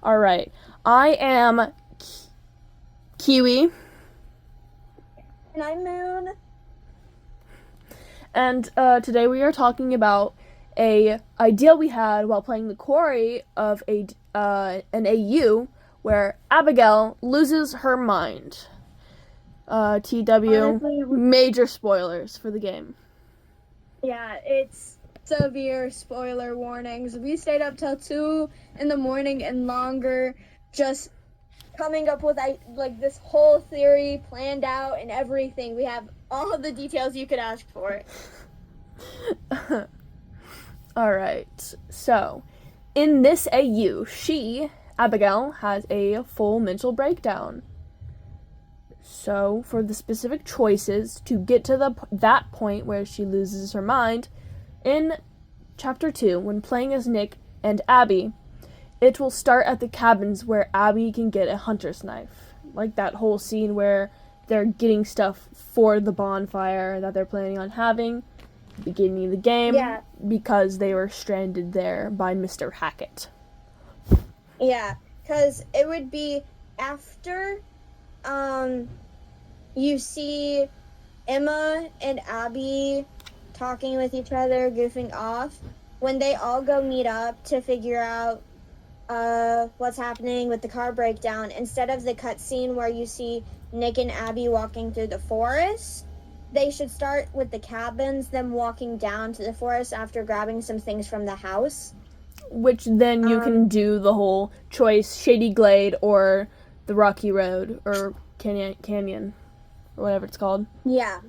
All right. I am Kiwi, And I'm Moon. and today we are talking about a idea we had while playing the Quarry of an AU where Abigail loses her mind. TW, Honestly, major spoilers for the game. yeah, it's severe spoiler warnings. We stayed up till 2 in the morning and longer, just coming up with like this whole theory planned out and everything. We have all the details you could ask for. All right. So, in this AU, Abigail, has a full mental breakdown. So, for the specific choices to get to that point where she loses her mind, in Chapter 2, when playing as Nick and Abby, it will start at the cabins where Abby can get a hunter's knife. Like that whole scene where they're getting stuff for the bonfire that they're planning on having at the beginning of the game, Yeah. because they were stranded there by Mr. Hackett. Yeah, because it would be after you see Emma and Abby talking with each other, goofing off, when they all go meet up to figure out what's happening with the car breakdown. Instead of the cutscene where you see Nick and Abby walking through the forest, they should start with the cabins, them walking down to the forest after grabbing some things from the house. Which then you can do the whole choice, Shady Glade or the Rocky Road or Canyon or whatever it's called. Yeah.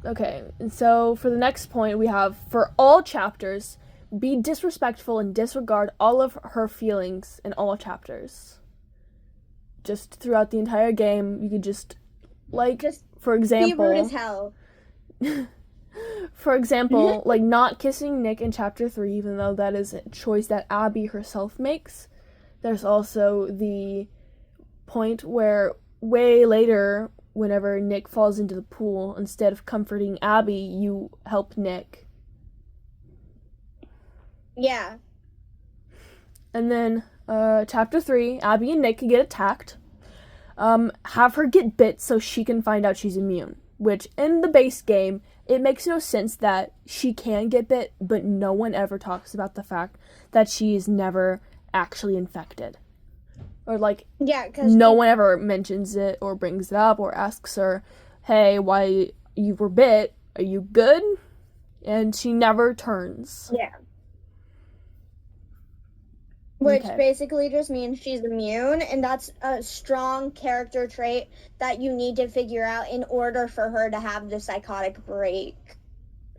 Okay, and so for the next point we have, for all chapters, be disrespectful and disregard all of her feelings in all chapters. Just throughout the entire game, you could for example, be rude as hell. For example, like not kissing Nick in Chapter 3, even though that is a choice that Abby herself makes. There's also the point where way later, whenever Nick falls into the pool, instead of comforting Abby, you help Nick. Yeah. And then Chapter 3, Abby and Nick get attacked. Have her get bit so she can find out she's immune. Which, in the base game, it makes no sense that she can get bit, but no one ever talks about the fact that she is never actually infected. Or, no one ever mentions it or brings it up or asks her, hey, why you were bit? Are you good? And she never turns. Yeah. Which basically just means she's immune, and that's a strong character trait that you need to figure out in order for her to have the psychotic break.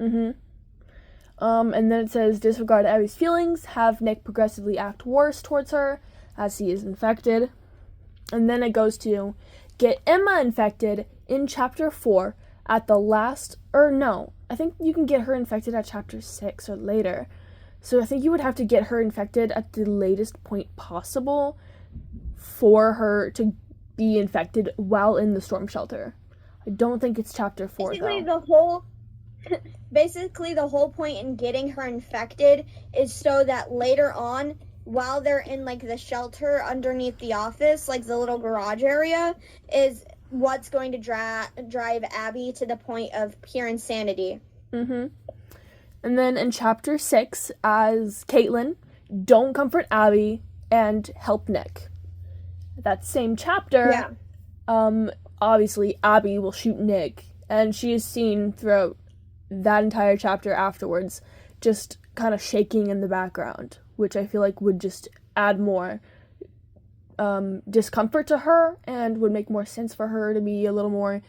And then it says, disregard Abby's feelings, have Nick progressively act worse towards her as he is infected. And then it goes to get Emma infected in Chapter 4 at the last, I think you can get her infected at Chapter 6 or later. So I think you would have to get her infected at the latest point possible for her to be infected while in the storm shelter. I don't think it's Chapter 4, Basically, the whole point in getting her infected is so that later on, while they're in, the shelter underneath the office, the little garage area, is what's going to drive Abby to the point of pure insanity. And then in Chapter 6, as Caitlin, don't comfort Abby and help Nick. That same chapter, obviously Abby will shoot Nick, and she is seen throughout that entire chapter afterwards just kind of shaking in the background, which I feel like would just add more discomfort to her and would make more sense for her to be a little more,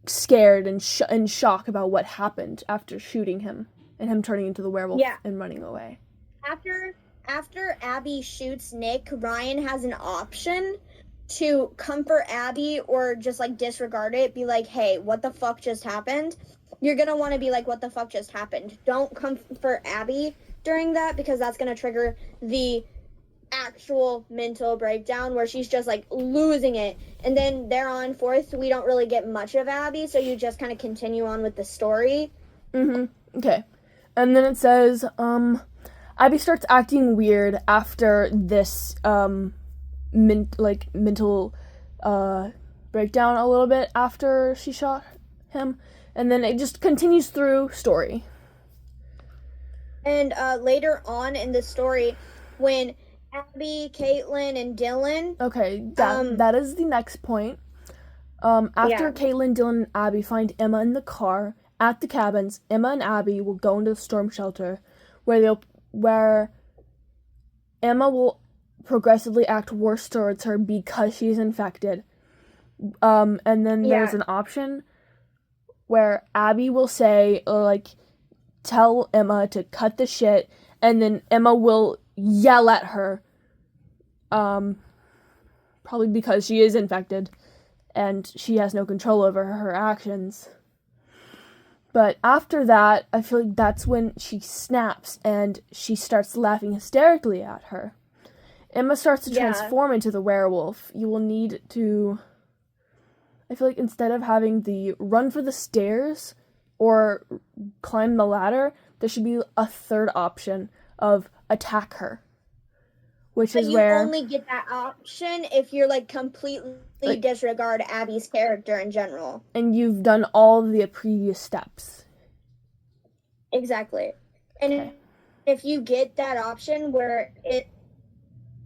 scared and in shock about what happened after shooting him and him turning into the werewolf and running away. After Abby shoots Nick, Ryan has an option to comfort Abby or just disregard it, be like, hey, what the fuck just happened? You're gonna want to be like, what the fuck just happened? Don't comfort Abby during that, because that's gonna trigger the actual mental breakdown where she's just losing it. And then there on forth, we don't really get much of Abby, so you just kind of continue on with the story. Okay. And then it says, Abby starts acting weird after this mental breakdown a little bit after she shot him, and then it just continues through story. And later on in the story, when Abby, Caitlin, and Dylan. Okay, that is the next point. After Caitlin, Dylan, and Abby find Emma in the car at the cabins, Emma and Abby will go into the storm shelter, where Emma will progressively act worse towards her because she's infected. And then there's an option where Abby will say, tell Emma to cut the shit, and then Emma will yell at her, probably because she is infected, and she has no control over her actions. But after that, I feel like that's when she snaps, and she starts laughing hysterically at her. Emma starts to transform into the werewolf. You will need to... I feel like instead of having the run for the stairs or climb the ladder, there should be a third option of attack her. Which is where... you only get that option if you're, completely disregard Abby's character in general. And you've done all the previous steps. Exactly. And if you get that option where it...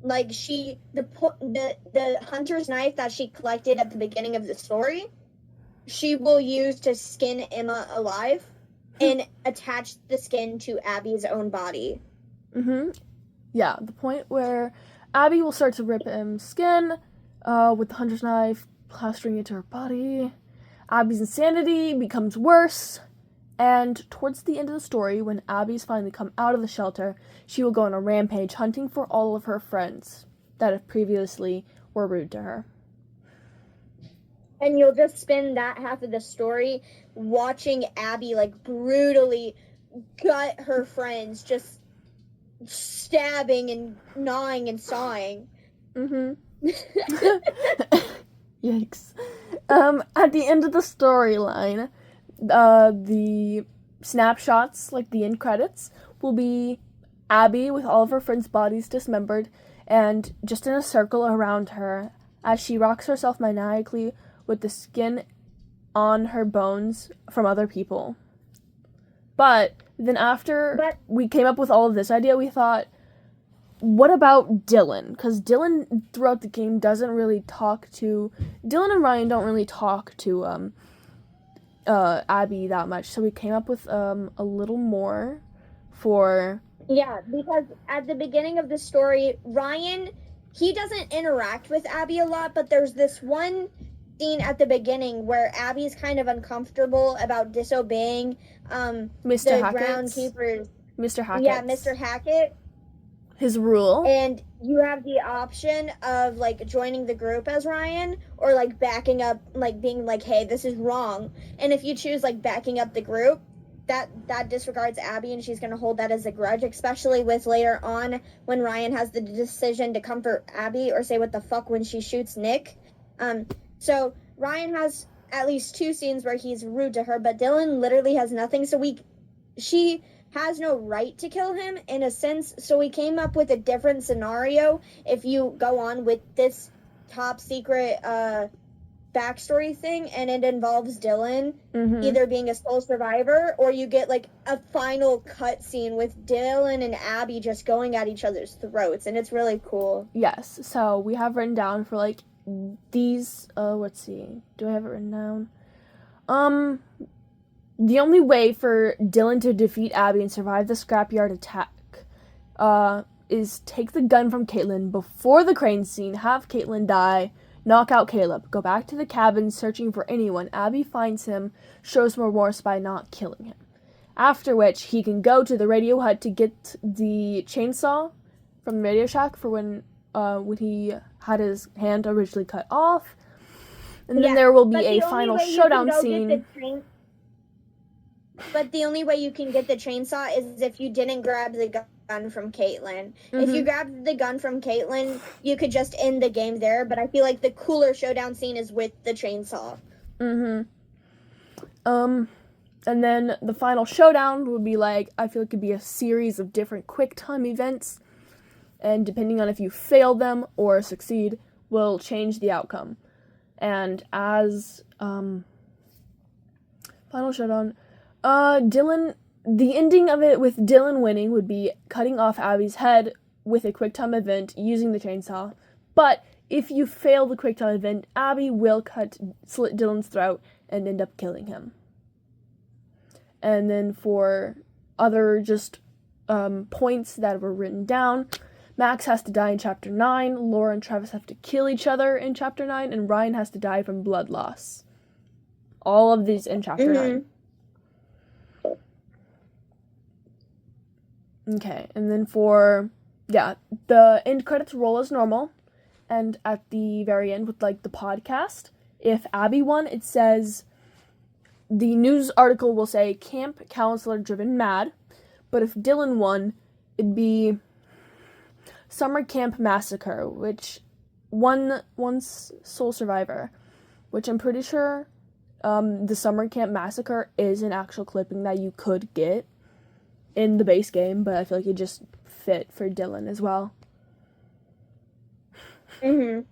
the hunter's knife that she collected at the beginning of the story, she will use to skin Emma alive and attach the skin to Abby's own body. Yeah, the point where Abby will start to rip Em's skin with the hunter's knife, plastering it to her body. Abby's insanity becomes worse, and towards the end of the story, when Abby's finally come out of the shelter, she will go on a rampage hunting for all of her friends that have previously were rude to her. And you'll just spend that half of the story watching Abby, brutally gut her friends, just stabbing and gnawing and sawing. Yikes. At the end of the storyline, the snapshots, the end credits, will be Abby with all of her friends' bodies dismembered and just in a circle around her as she rocks herself maniacally with the skin on her bones from other people. But then after we came up with all of this idea, we thought, what about Dylan? Because Dylan, throughout the game, doesn't really talk to... Dylan and Ryan don't really talk to Abby that much, so we came up with a little more for... Yeah, because at the beginning of the story, Ryan, he doesn't interact with Abby a lot, but there's this one scene at the beginning where Abby's kind of uncomfortable about disobeying Mr. the Hackett's? groundkeepers. Mr. Hackett. Yeah, Mr. Hackett. His rule. And you have the option of, joining the group as Ryan, or, backing up, being hey, this is wrong. And if you choose, backing up the group, that disregards Abby, and she's going to hold that as a grudge, especially with later on when Ryan has the decision to comfort Abby or say what the fuck when she shoots Nick. So Ryan has at least 2 scenes where he's rude to her, but Dylan literally has nothing, so she has no right to kill him in a sense, so we came up with a different scenario if you go on with this top secret backstory thing, and it involves Dylan either being a sole survivor, or you get a final cut scene with Dylan and Abby just going at each other's throats, and it's really cool. Yes, so we have written down for these, let's see, do I have it written down? The only way for Dylan to defeat Abby and survive the scrapyard attack is take the gun from Caitlin before the crane scene, have Caitlin die, knock out Caleb, go back to the cabin searching for anyone. Abby finds him, shows remorse by not killing him. After which, he can go to the radio hut to get the chainsaw from the Radio Shack for when he had his hand originally cut off. And then there will be a final showdown scene. But the only way you can get the chainsaw is if you didn't grab the gun from Caitlin. If you grabbed the gun from Caitlin, you could just end the game there, but I feel like the cooler showdown scene is with the chainsaw. And then the final showdown would be like, I feel it could be a series of different quick time events, and depending on if you fail them or succeed, will change the outcome. And as final showdown, Dylan, the ending of it with Dylan winning would be cutting off Abby's head with a quick time event using the chainsaw. But if you fail the quick time event, Abby will slit Dylan's throat and end up killing him. And then for other just points that were written down, Max has to die in Chapter 9, Laura and Travis have to kill each other in Chapter 9, and Ryan has to die from blood loss. All of these in Chapter 9. Okay, and then the end credits roll as normal, and at the very end with, like, the podcast, if Abby won, it says, the news article will say, camp counselor driven mad, but if Dylan won, it'd be summer camp massacre, which one's sole survivor, which I'm pretty sure the summer camp massacre is an actual clipping that you could get in the base game, but I feel like it just fit for Dylan as well. And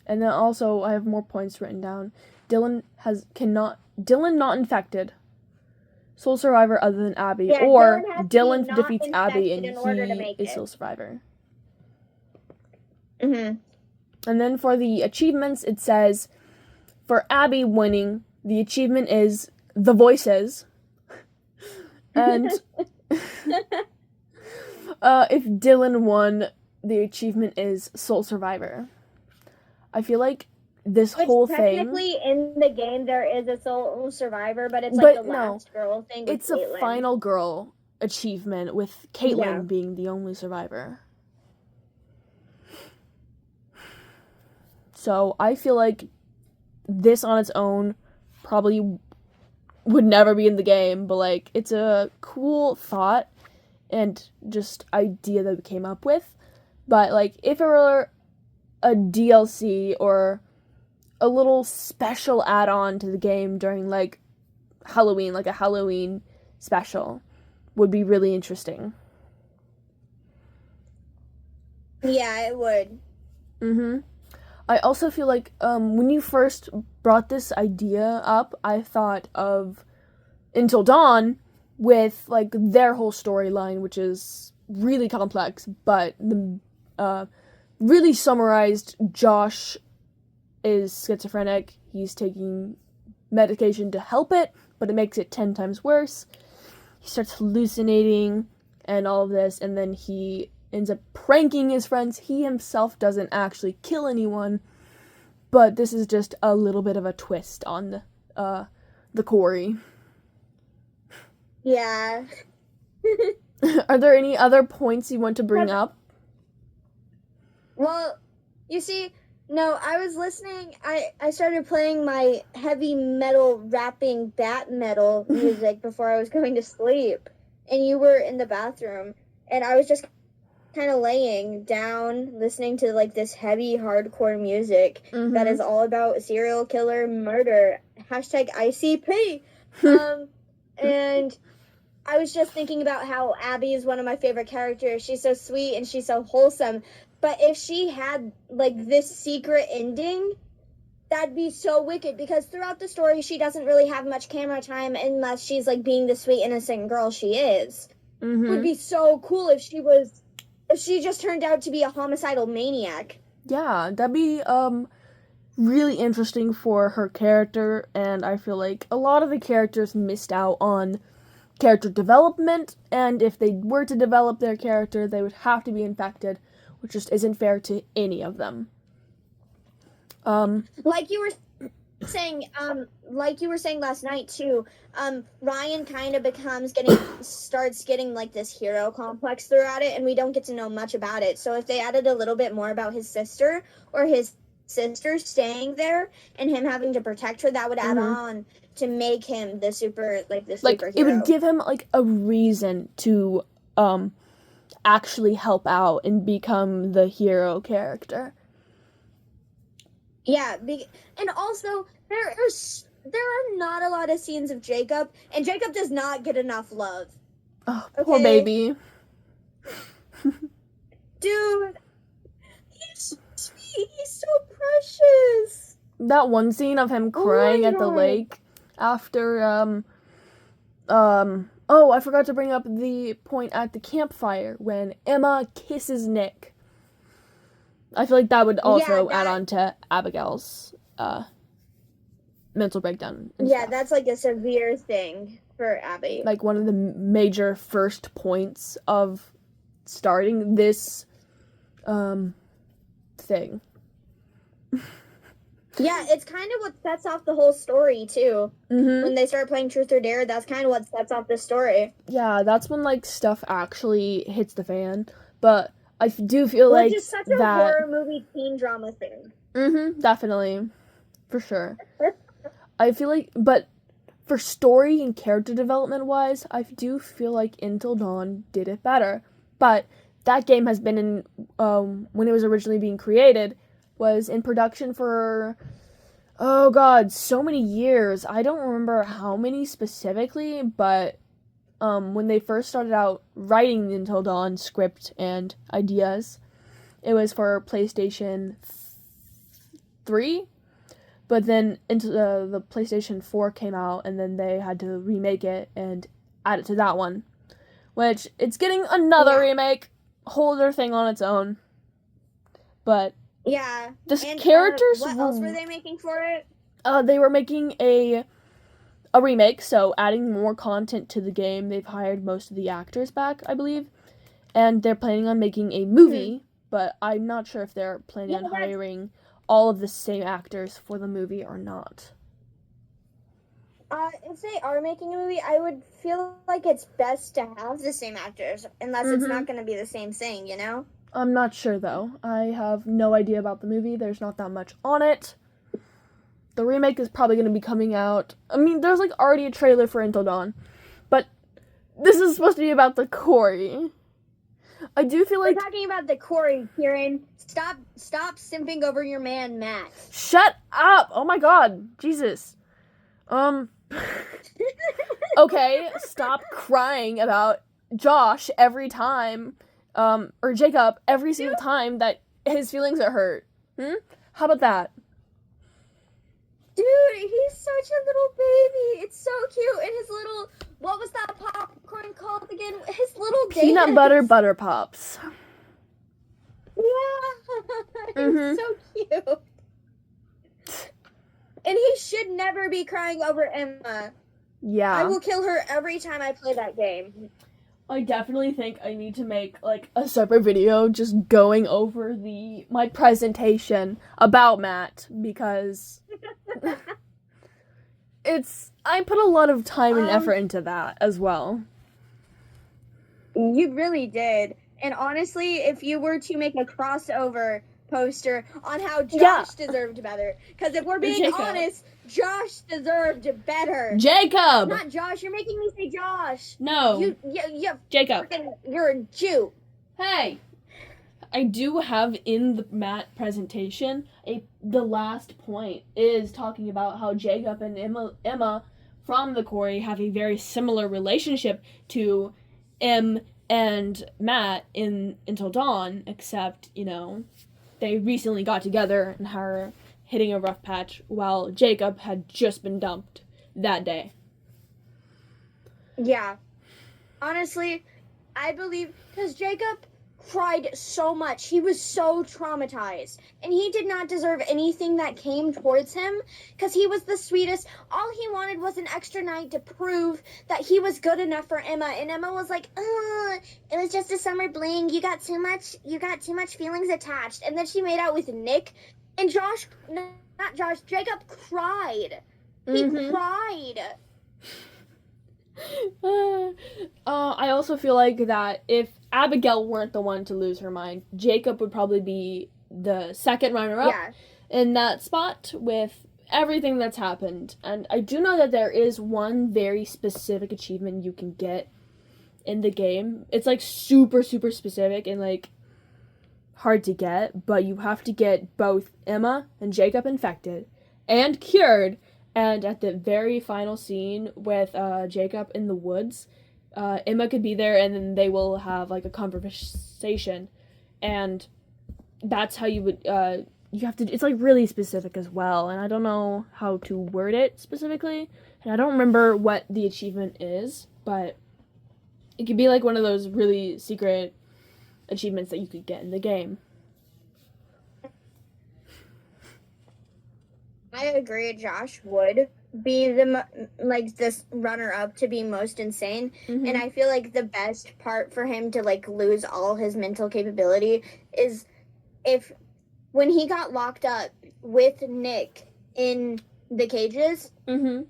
then also I have more points written down. Dylan not infected. Sole survivor other than Abby, or Dylan defeats Abby and he is sole survivor. And then for the achievements, it says, for Abby winning, the achievement is The Voices. And if Dylan won, the achievement is Sole Survivor. I feel like this whole thing... Technically, in the game, there is a Sole Survivor, but it's like the last girl thing with It's Caitlyn. A final girl achievement with Caitlyn being the only survivor. So I feel like this on its own probably would never be in the game, but like it's a cool thought and just idea that we came up with. But like if it were a DLC or a little special add-on to the game during like Halloween, like a Halloween special, would be really interesting. Yeah, it would. I also feel like when you first brought this idea up, I thought of Until Dawn with like their whole storyline, which is really complex, but the really summarized, Josh is schizophrenic. He's taking medication to help it, but it makes it 10 times worse. He starts hallucinating and all of this, and then he ends up pranking his friends. He himself doesn't actually kill anyone, but this is just a little bit of a twist on the Quarry. Yeah. Are there any other points you want to bring up? Well, you see, no, I was listening, I started playing my heavy metal rapping bat metal music before I was going to sleep, and you were in the bathroom, and I was just kind of laying down listening to like this heavy hardcore music that is all about serial killer murder, #ICP. And I was just thinking about how Abby is one of my favorite characters. She's so sweet and she's so wholesome. But if she had like this secret ending, that'd be so wicked, because throughout the story she doesn't really have much camera time unless she's like being the sweet innocent girl she is. It would be so cool if she just turned out to be a homicidal maniac. Yeah, that'd be really interesting for her character, and I feel like a lot of the characters missed out on character development, and if they were to develop their character, they would have to be infected, which just isn't fair to any of them. Like you were saying last night too, Ryan kind of starts getting like this hero complex throughout it, and we don't get to know much about it. So if they added a little bit more about his sister, or his sister staying there and him having to protect her, that would add on to make him the superhero. It would give him like a reason to actually help out and become the hero character. Yeah, and also there are there are not a lot of scenes of Jacob, and Jacob does not get enough love. Oh, poor Okay. baby. Dude, he's so sweet. He's so precious. That one scene of him crying at the lake after, oh, I forgot to bring up the point at the campfire when Emma kisses Nick. I feel like that would also add on to Abigail's, mental breakdown. Yeah, stuff. that's like a severe thing for Abby. Like one of the major first points of starting this, thing. Yeah, it's kind of what sets off the whole story, too. Mm-hmm. When they start playing Truth or Dare, that's kind of what sets off the story. Yeah, that's when, like, stuff actually hits the fan. But I do feel like Which is such a horror movie teen drama thing. Mm-hmm, definitely. For sure. I feel like, but for story and character development-wise, I do feel like Until Dawn did it better. But that game has been in, when it was originally being created, was in production for, oh god, so many years. I don't remember how many specifically, but when they first started out writing the Until Dawn script and ideas, it was for PlayStation 3, but then into the PlayStation 4 came out, and then they had to remake it and add it to that one, which it's getting another remake, whole other thing on its own. But yeah, the and, characters. What else were they making for it? They were making a remake, so adding more content to the game. They've hired most of the actors back, I believe, and they're planning on making a movie. But I'm not sure if they're planning on hiring all of the same actors for the movie or not. If they are making a movie, I would feel like it's best to have the same actors, unless it's not going to be the same thing, you know? I'm not sure, though. I have no idea about the movie. There's not that much on it. The remake is probably going to be coming out. I mean, there's, like, already a trailer for Until Dawn. But this is supposed to be about the Quarry. I do feel like... We're talking about the Quarry, Kieran. Stop simping over your man, Matt. Shut up! Oh my god. Jesus. Okay, stop crying about Josh every time, or Jacob every single time that his feelings are hurt. How about that? Dude, he's such a little baby. It's so cute. And his little, what was that popcorn called again? His little Peanut butter pops. Yeah. It's so cute. And he should never be crying over Emma. Yeah. I will kill her every time I play that game. I definitely think I need to make, like, a separate video just going over my presentation about Matt, because I put a lot of time and effort into that as well. You really did. And honestly, if you were to make a crossover poster on how Josh deserved better, because if we're being honest, Josh deserved better. Jacob! Not Josh, you're making me say Josh. No. You Jacob. You're a Jew. Hey! I do have in the Matt presentation, the last point is talking about how Jacob and Emma from the Quarry have a very similar relationship to Em and Matt in Until Dawn, except, they recently got together and are hitting a rough patch while Jacob had just been dumped that day. Yeah. Honestly, I believe, because Jacob cried so much. He was so traumatized. And he did not deserve anything that came towards him, because he was the sweetest. All he wanted was an extra night to prove that he was good enough for Emma. And Emma was like, it was just a summer bling. You got too much feelings attached. And then she made out with Nick. And Jacob cried. He cried. I also feel like that if Abigail weren't the one to lose her mind, Jacob would probably be the second runner-up in that spot with everything that's happened. And I do know that there is one very specific achievement you can get in the game. It's, like, super, super specific and, like, hard to get, but you have to get both Emma and Jacob infected and cured And at the very final scene with Jacob in the woods, Emma could be there, and then they will have like a conversation, and that's how you would you have to. It's like really specific as well, and I don't know how to word it specifically, and I don't remember what the achievement is, but it could be like one of those really secret achievements that you could get in the game. I agree. Josh would be this runner up to be most insane, Mm-hmm. and I feel like the best part for him to like lose all his mental capability is if when he got locked up with Nick in the cages. Mm-hmm.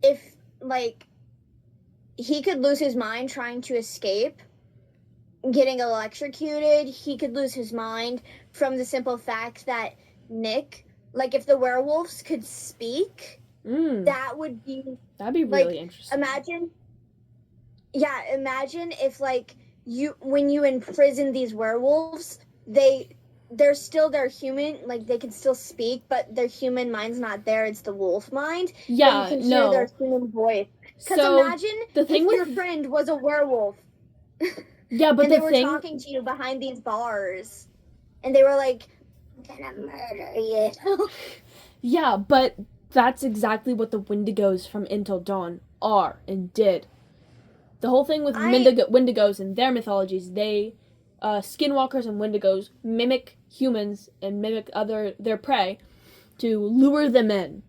If like he could lose his mind trying to escape getting electrocuted, he could lose his mind from the simple fact that Nick, like if the werewolves could speak, that'd be really like, interesting. Imagine if like when you imprison these werewolves, they're human, like they can still speak, but their human mind's not there. It's the wolf mind. Yeah, but you can hear their human voice. Because imagine if your friend was a werewolf. Yeah, but and they were talking to you behind these bars, and they were like, "I'm gonna murder you." Yeah, but that's exactly what the Wendigos from Until Dawn are and did. The whole thing with Wendigos and their mythologies, they, skinwalkers and Wendigos mimic humans and mimic their prey to lure them in,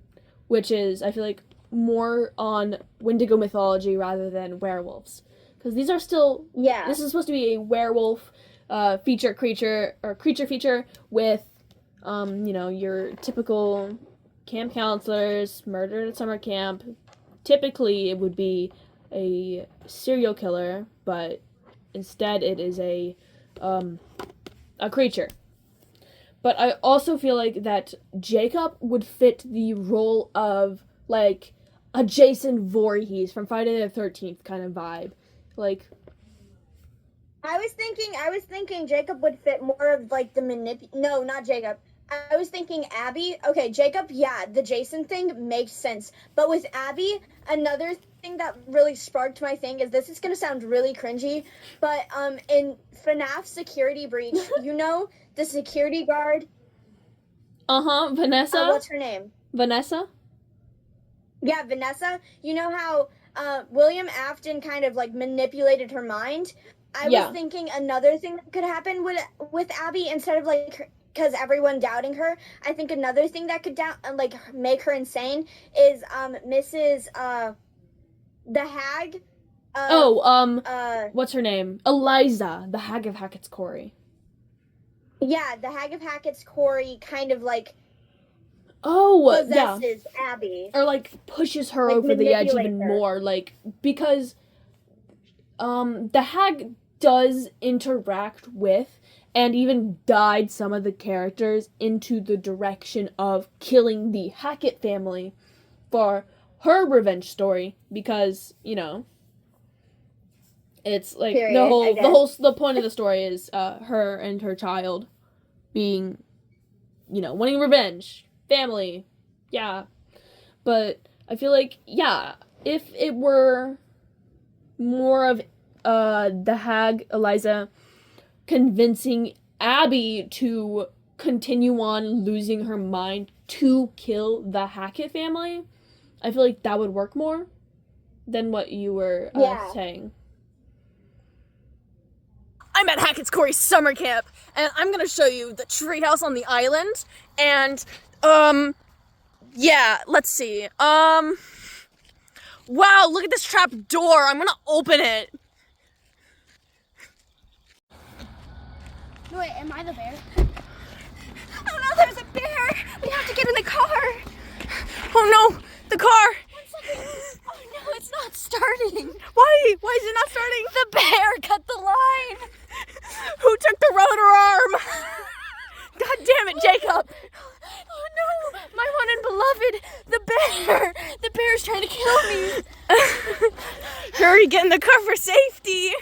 which is, I feel like, more on Wendigo mythology rather than werewolves. Because these are still, this is supposed to be a werewolf creature feature with, your typical camp counselors, murdered at summer camp. Typically, it would be a serial killer, but instead it is a creature. But I also feel like that Jacob would fit the role of, like, a Jason Voorhees from Friday the 13th kind of vibe. Like, I was thinking Jacob would fit more of like the no, not Jacob. I was thinking Abby. Okay, Jacob, yeah, the Jason thing makes sense. But with Abby, another thing that really sparked my thing is, this is gonna sound really cringy, but in FNAF Security Breach, the security guard. Vanessa. What's her name? Vanessa? Yeah, Vanessa. You know how William Afton kind of like manipulated her mind? I was thinking another thing that could happen with Abby, instead of like, because everyone doubting her, I think another thing that could make her insane is Mrs. The Hag. What's her name? Eliza, the Hag of Hackett's Quarry. Yeah, the Hag of Hackett's Quarry kind of like possesses Abby. Or like pushes her over the edge even more, like, because the Hag does interact with and even guide some of the characters into the direction of killing the Hackett family for her revenge story, because, it's like the point of the story is her and her child being, wanting revenge, family, but I feel like, if it were more of the Hag, Eliza, convincing Abby to continue on losing her mind to kill the Hackett family, I feel like that would work more than what you were saying. I'm at Hackett's Quarry summer camp, and I'm gonna show you the treehouse on the island, and, let's see, wow, look at this trap door, I'm gonna open it. Wait, am I the bear? Oh no, there's a bear! We have to get in the car! Oh no, the car! 1 second. Oh no, it's not starting. Why? Why is it not starting? The bear cut the line. Who took the rotor arm? God damn it, Jacob! Oh no, my one and beloved, the bear! The bear's trying to kill me. Hurry, get in the car for safety!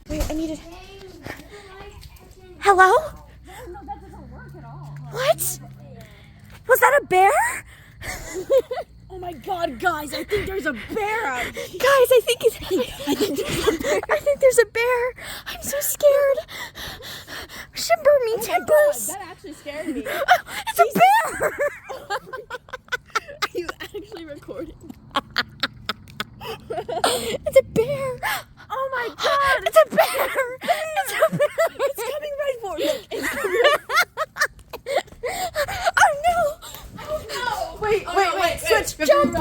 Wait, I need to... Hello? No, that doesn't work at all. What? Was that a bear? Oh my god, guys, I think there's a bear out here. Guys, I think there's a bear. I'm so scared. Shimber me timbers. That actually scared me. It's a bear. Are you actually recording? It's a bear. Oh my god! It's a bear. It's a bear. It's coming right for me. Look, it's coming right. Oh no. Wait, switch, jump.